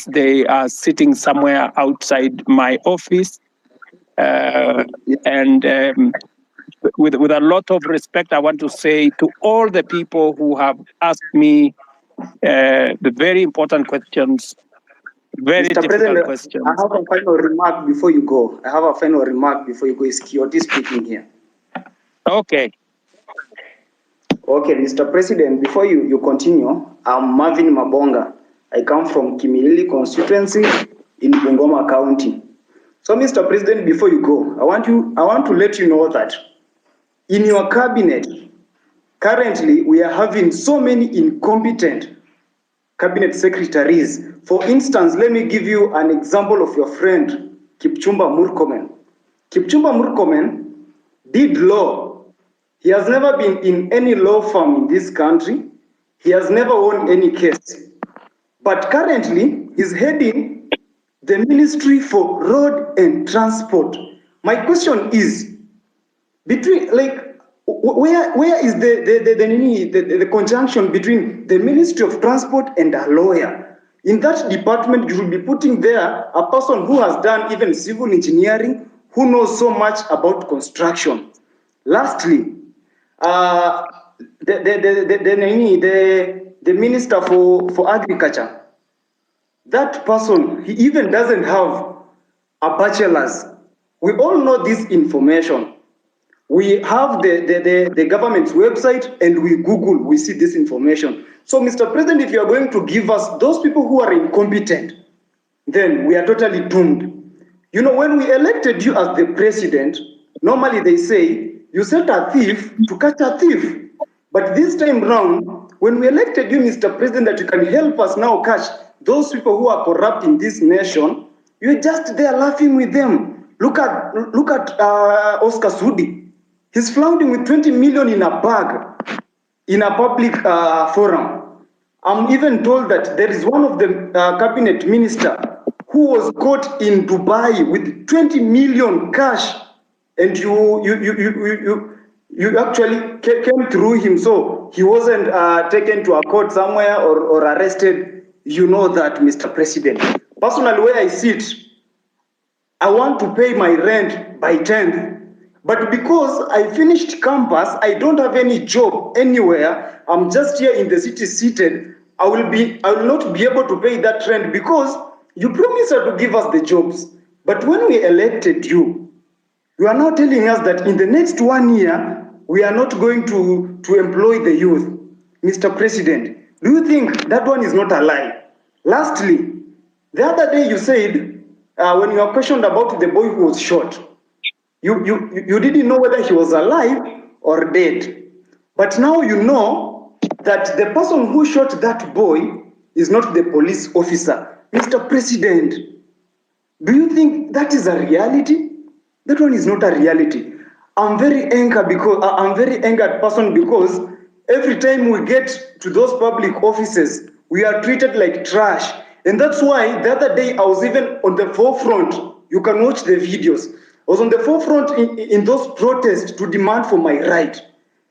They are sitting somewhere outside my office. And with a lot of respect, I want to say to all the people who have asked me the very important questions, very Mr. difficult President, questions. I have a final remark before you go. It's Kioti speaking here. Okay. Okay, Mr. President, before you continue, I'm Marvin Mabonga. I come from Kimilili constituency in Bungoma County. So, Mr. President, before you go, I want to let you know that in your cabinet, currently we are having so many incompetent cabinet secretaries. For instance, let me give you an example of your friend, Kipchumba Murkomen. Kipchumba Murkomen did law. He has never been in any law firm in this country. He has never won any case. But currently, he's heading the Ministry for Road and Transport. My question is, between where is the conjunction between the Ministry of Transport and a lawyer? In that department, you should be putting there a person who has done even civil engineering, who knows so much about construction. Lastly, the Minister for Agriculture, that person, he even doesn't have a bachelor's. We all know this information. We have the government's website and we Google, we see this information. So, Mr. President, if you are going to give us those people who are incompetent, then we are totally doomed. You know, when we elected you as the president, normally they say, you set a thief to catch a thief. But this time round, when we elected you, Mr. President, that you can help us now catch those people who are corrupt in this nation, you're just there laughing with them. Look at Oscar Sudi. He's flaunting with 20 million in a bag in a public forum. I'm even told that there is one of the cabinet minister who was caught in Dubai with 20 million cash, and you actually came through him, so he wasn't taken to a court somewhere or arrested. You know that, Mr. President. Personally, where I sit, I want to pay my rent by 10th. But because I finished campus, I don't have any job anywhere. I'm just here in the city seated. I will not be able to pay that rent because you promised to give us the jobs. But when we elected you, you are now telling us that in the next 1 year, we are not going to employ the youth. Mr. President, do you think that one is not a lie? Lastly, the other day you said, when you were questioned about the boy who was shot, you didn't know whether he was alive or dead. But now you know that the person who shot that boy is not the police officer. Mr. President, do you think that is a reality? That one is not a reality. I'm very angered person because every time we get to those public offices, we are treated like trash. And that's why the other day I was even on the forefront. You can watch the videos. I was on the forefront in those protests to demand for my right.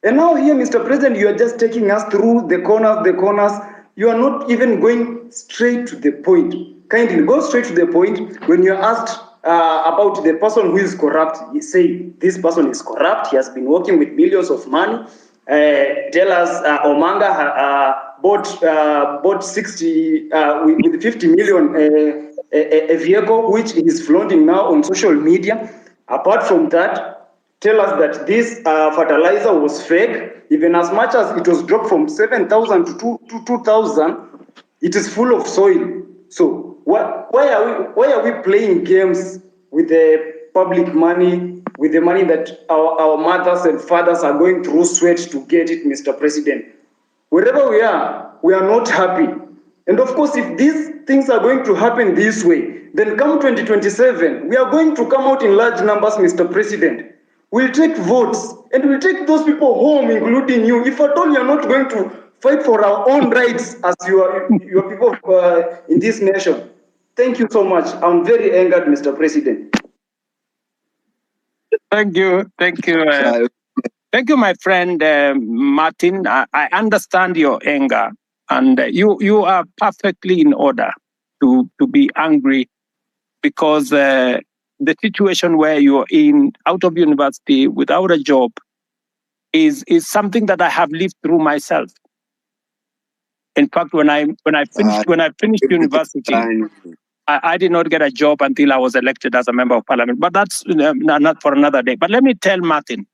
And now here, Mr. President, you are just taking us through the corners. You are not even going straight to the point. Kindly go straight to the point. When you are asked about the person who is corrupt, you say, this person is corrupt. He has been working with millions of money. Tell us, Omanga bought 60 with 50 million a vehicle, which is flaunting now on social media. Apart from that, tell us that this fertilizer was fake. Even as much as it was dropped from 7,000 to 2,000, it is full of soil. So why are we playing games with the public money, with the money that our mothers and fathers are going through sweat to get it, Mr. President? Wherever we are not happy. And of course, if these things are going to happen this way, then come 2027, we are going to come out in large numbers, Mr. President. We'll take votes and we'll take those people home, including you. If at all you're not going to fight for our own rights as your people in this nation. Thank you so much. I'm very angered, Mr. President. Thank you. Thank you, my friend Martin. I understand your anger, and you are perfectly in order. to be angry because the situation where you're in out of university without a job is something that I have lived through myself. In fact, when I finished university, I did not get a job until I was elected as a member of parliament. But that's not for another day. But let me tell Martin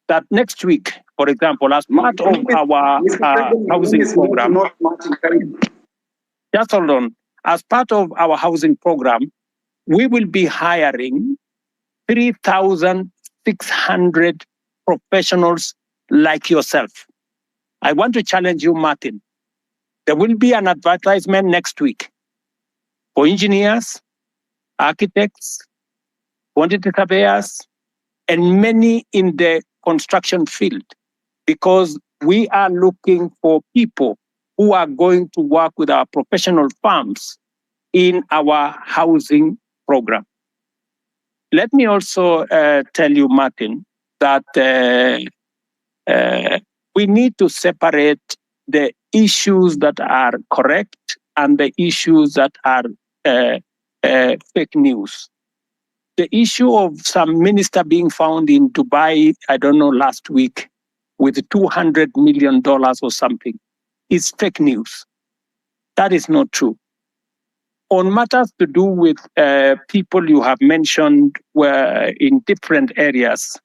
that next week, for example, as part of our housing program, just hold on. As part of our housing program, we will be hiring 3,600 professionals like yourself. I want to challenge you, Martin. There will be an advertisement next week for engineers, architects, quantity surveyors, and many in the construction field, because we are looking for people who are going to work with our professional firms in our housing program. Let me also tell you, Martin, that we need to separate the issues that are correct and the issues that are fake news. The issue of some minister being found in Dubai, I don't know, last week with $200 million or something is fake news. That is not true. On matters to do with people you have mentioned were in different areas,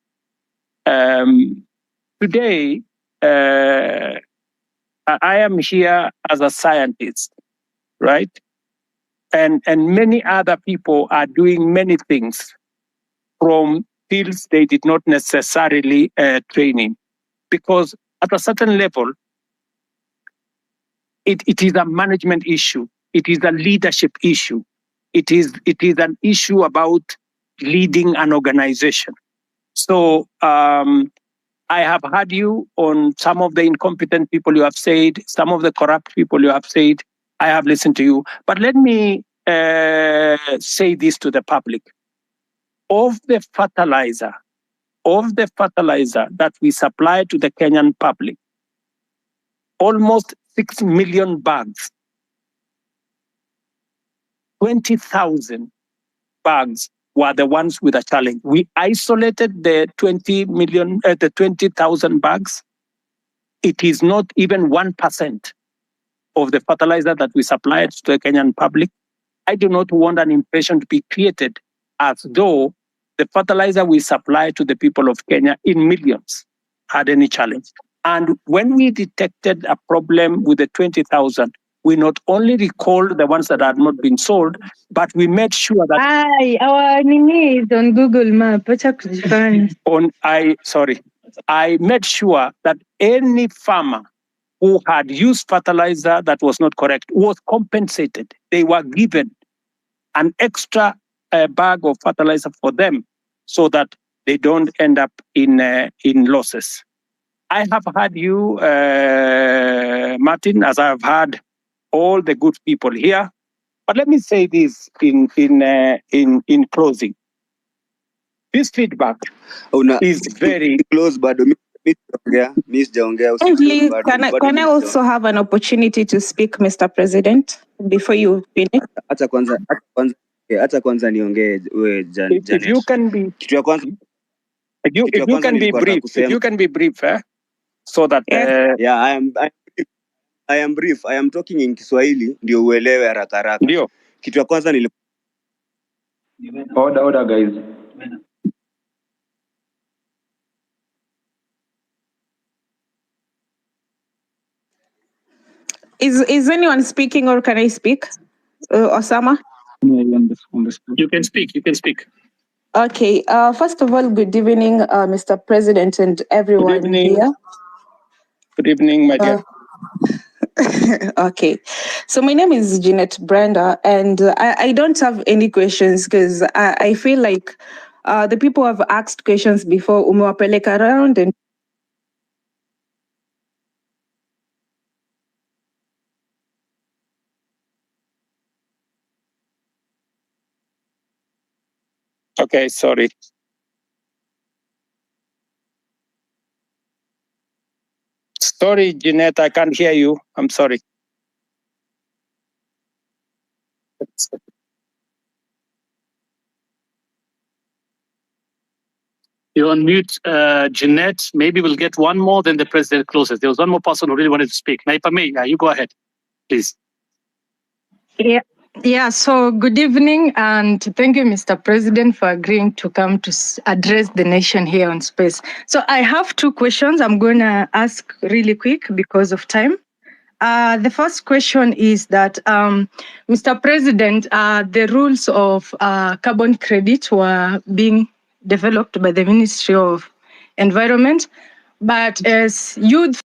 today, I am here as a scientist, right? And many other people are doing many things from fields they did not necessarily train in. Because at a certain level, it is a management issue. It is a leadership issue. It is an issue about leading an organization. So I have heard you on some of the incompetent people you have said, some of the corrupt people you have said. I have listened to you. But let me say this to the public. Of the fertilizer that we supply to the Kenyan public, almost 6 million bags, 20,000 bags were the ones with a challenge. We isolated the 20,000 bags. It is not even 1% of the fertilizer that we supplied to the Kenyan public. I do not want an impression to be created as though the fertilizer we supply to the people of Kenya in millions had any challenge. And when we detected a problem with the 20,000, we not only recalled the ones that had not been sold, but we made sure that our nini is on Google Map. I made sure that any farmer who had used fertilizer that was not correct was compensated. They were given an extra bag of fertilizer for them so that they don't end up in losses. I have heard you, Martin, as I've heard all the good people here. But let me say this in closing. This feedback is very close, but Please, can I also have an opportunity to speak, Mr. President, before you finish? Acha kwanza niongee wewe Janet. If you can be Kitu ya kwanza if you can be brief, so that yeah, I am brief. I am talking in Kiswahili ndio uelewe haraka haraka. Ndio. Kitu ya kwanza Order guys. Is anyone speaking, or can I speak? Osama? You can speak. Okay. First of all, good evening, Mr. President and everyone here. Good evening, my dear. Okay. So my name is Jeanette Brenda, and I don't have any questions because I feel like the people have asked questions before, umewapeleka around and Okay, sorry. Sorry, Jeanette, I can't hear you. I'm sorry. You're on mute, Jeanette. Maybe we'll get one more, then the president closes. There was one more person who really wanted to speak. Now, if I may, you go ahead, please. Yeah, so good evening, and thank you, Mr. President, for agreeing to come to address the nation here on space. So I have two questions I'm going to ask really quick because of time. The first question is that, Mr. President, the rules of carbon credit were being developed by the Ministry of Environment, but as youth